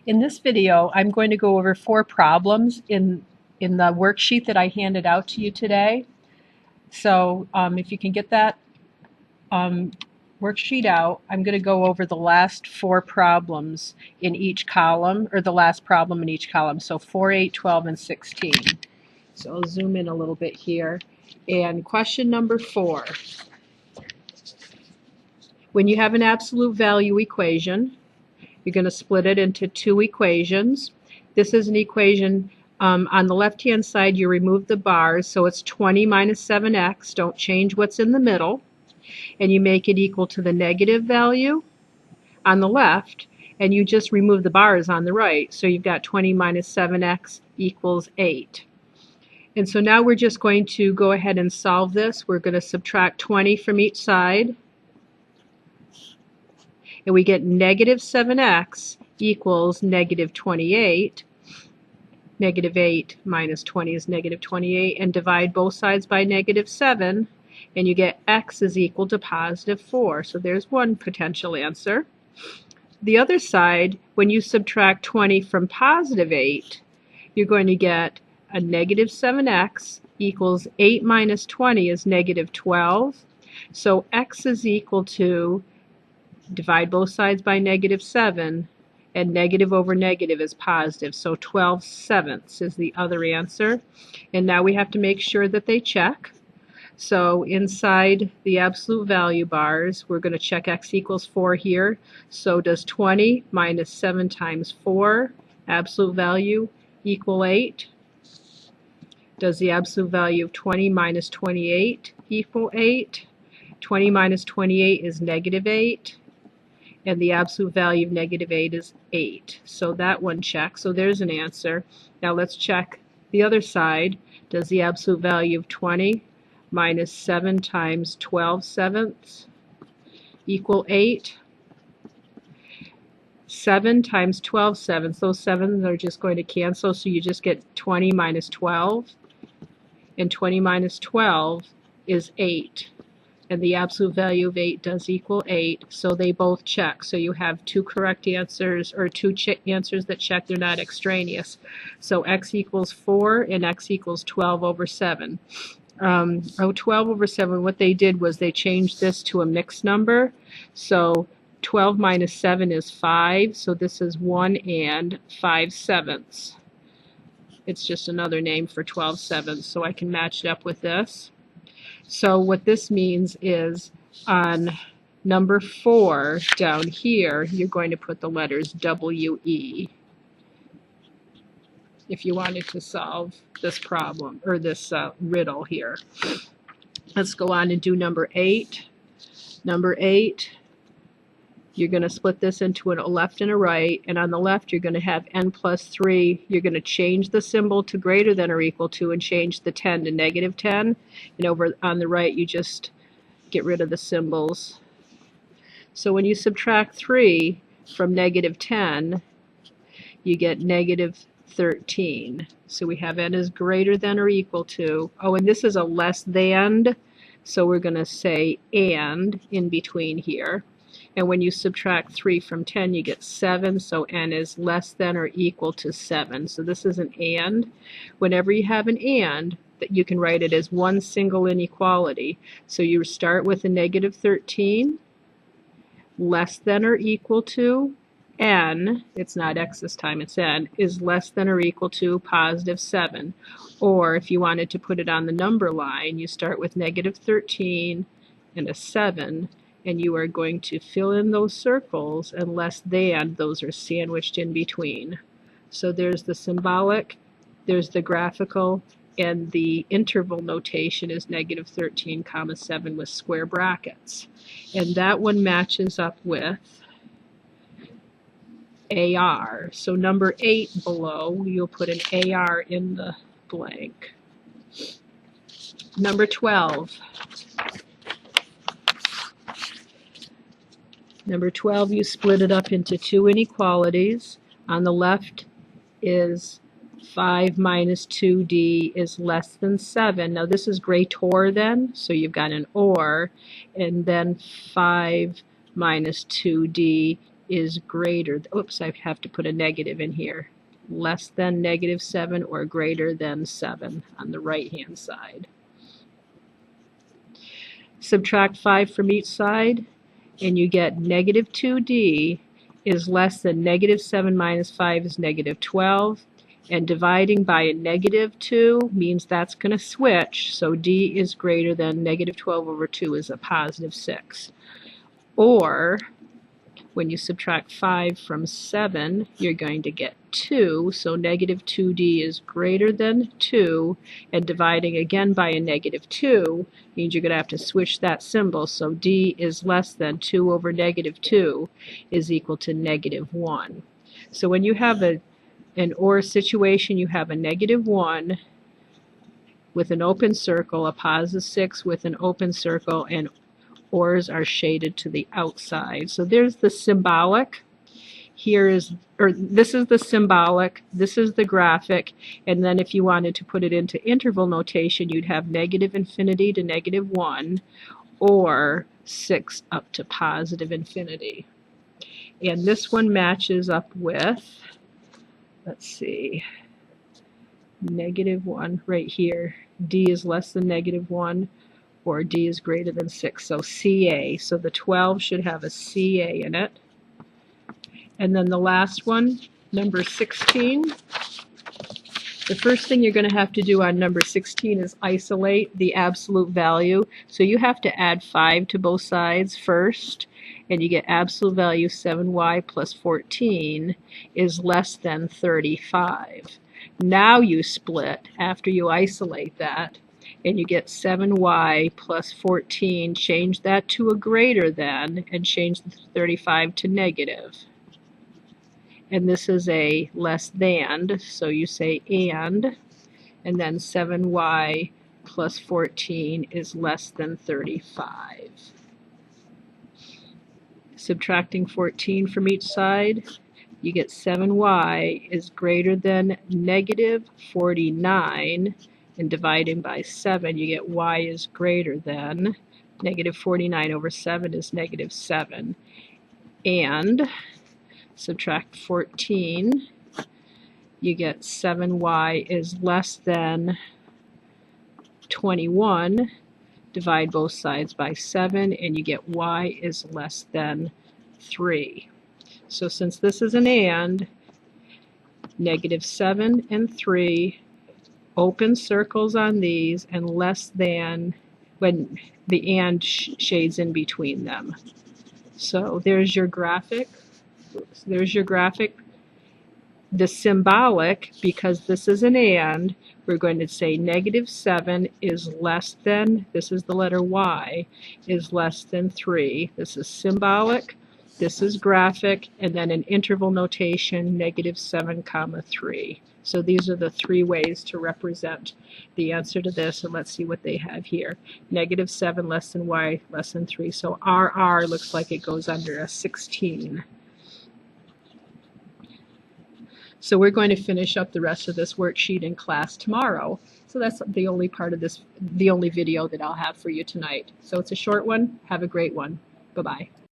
In this video, I'm going to go over 4 problems in the worksheet that I handed out to you today. So if you can get that worksheet out, I'm going to go over the last 4 problems in each column, or the last problem in each column. So 4, 8, 12, and 16. So I'll zoom in a little bit here. And question number 4. When you have an absolute value equation, you're going to split it into 2 equations. This is an equation, on the left-hand side you remove the bars, so it's 20 minus 7x. Don't change what's in the middle. And you make it equal to the negative value on the left, and you just remove the bars on the right. So you've got 20 minus 7x equals 8. And so now we're just going to go ahead and solve this. We're going to subtract 20 from each side. And we get negative 7x equals negative 28. Negative 8 minus 20 is negative 28. And divide both sides by negative 7. And you get x is equal to positive 4. So there's one potential answer. The other side, when you subtract 20 from positive 8, you're going to get a negative 7x equals 8 minus 20 is negative 12. So x is equal to, divide both sides by negative 7, and negative over negative is positive, so 12/7 is the other answer. And now we have to make sure that they check. So inside the absolute value bars, we're going to check x equals 4 here. So does 20 minus 7 times 4, absolute value, equal 8? Does the absolute value of 20 minus 28 equal 8? 20 minus 28 is negative 8. And the absolute value of negative 8 is 8. So that one checks. So there's an answer. Now let's check the other side. Does the absolute value of 20 minus 7 times 12/7 equal 8? 7 times 12/7, those 7s are just going to cancel, so you just get 20 minus 12. And 20 minus 12 is 8. And the absolute value of 8 does equal 8, so they both check. So you have 2 correct answers, or 2 answers that check. They're not extraneous. So x equals 4 and x equals 12 over 7. 12 over 7, what they did was they changed this to a mixed number. So 12 minus 7 is 5, so this is 1 and 5/7. It's just another name for 12/7, so I can match it up with this. So what this means is on number 4 down here, you're going to put the letters WE if you wanted to solve this problem, or this riddle here. Let's go on and do number 8. Number 8, you're going to split this into a left and a right, and on the left you're going to have n plus 3. You're going to change the symbol to greater than or equal to and change the 10 to negative 10. And over on the right you just get rid of the symbols. So when you subtract 3 from negative 10, you get negative 13. So we have n is greater than or equal to, oh, and this is a less than, so we're going to say and in between here. And when you subtract 3 from 10, you get 7, so n is less than or equal to 7. So this is an and. Whenever you have an and, that you can write it as one single inequality. So you start with a negative 13, less than or equal to n, it's not x this time, it's n, is less than or equal to positive 7. Or if you wanted to put it on the number line, you start with negative 13 and a 7, and you are going to fill in those circles, and less than, those are sandwiched in between. So there's the symbolic, there's the graphical, and the interval notation is negative 13 comma 7 with square brackets. And that one matches up with AR. So number 8 below, you'll put an AR in the blank. Number 12. Number 12, you split it up into 2 inequalities. On the left is 5 minus 2d is less than 7. Now this is greater than, so you've got an or, and then 5 minus 2d is greater, oops, I have to put a negative in here, less than -7 or greater than 7 on the right-hand side. Subtract 5 from each side, and you get -2d is less than -7 minus 5 is -12. And dividing by a -2 means that's going to switch, so d is greater than -12 over 2 is a +6. Or, when you subtract 5 from 7, you're going to get 2, so -2d is greater than 2, and dividing again by a -2 means you're going to have to switch that symbol, so d is less than 2 over -2 is equal to -1. So when you have an OR situation, you have a -1 with an open circle, a +6 with an open circle, and ORs are shaded to the outside. So there's the symbolic. Here is, or this is the symbolic, this is the graphic, and then if you wanted to put it into interval notation, you'd have -infinity to -1, or 6 up to +infinity. And this one matches up with, let's see, -1 right here. D is less than -1, or D is greater than 6, so CA. So the 12 should have a CA in it. And then the last one, number 16. The first thing you're going to have to do on number 16 is isolate the absolute value. So you have to add 5 to both sides first, and you get absolute value 7y plus 14 is less than 35. Now you split after you isolate that, and you get 7y plus 14, change that to a greater than, and change the 35 to negative. And this is a less than, so you say and then 7y plus 14 is less than 35. Subtracting 14 from each side, you get 7y is greater than -49, and dividing by 7, you get y is greater than -49 over 7 is -7. And subtract 14, you get 7y is less than 21. Divide both sides by 7, and you get y is less than 3. So since this is an and, -7 and 3, open circles on these, and less than when the and shades in between them. So there's your graphic. There's your graphic. The symbolic, because this is an and, we're going to say -7 is less than, this is the letter y, is less than 3. This is symbolic, this is graphic, and then in interval notation, -7, 3. So these are the 3 ways to represent the answer to this, and let's see what they have here. -7 less than y less than 3. So RR looks like it goes under a 16. So we're going to finish up the rest of this worksheet in class tomorrow. So that's the only part of this, the only video that I'll have for you tonight. So it's a short one. Have a great one. Bye-bye.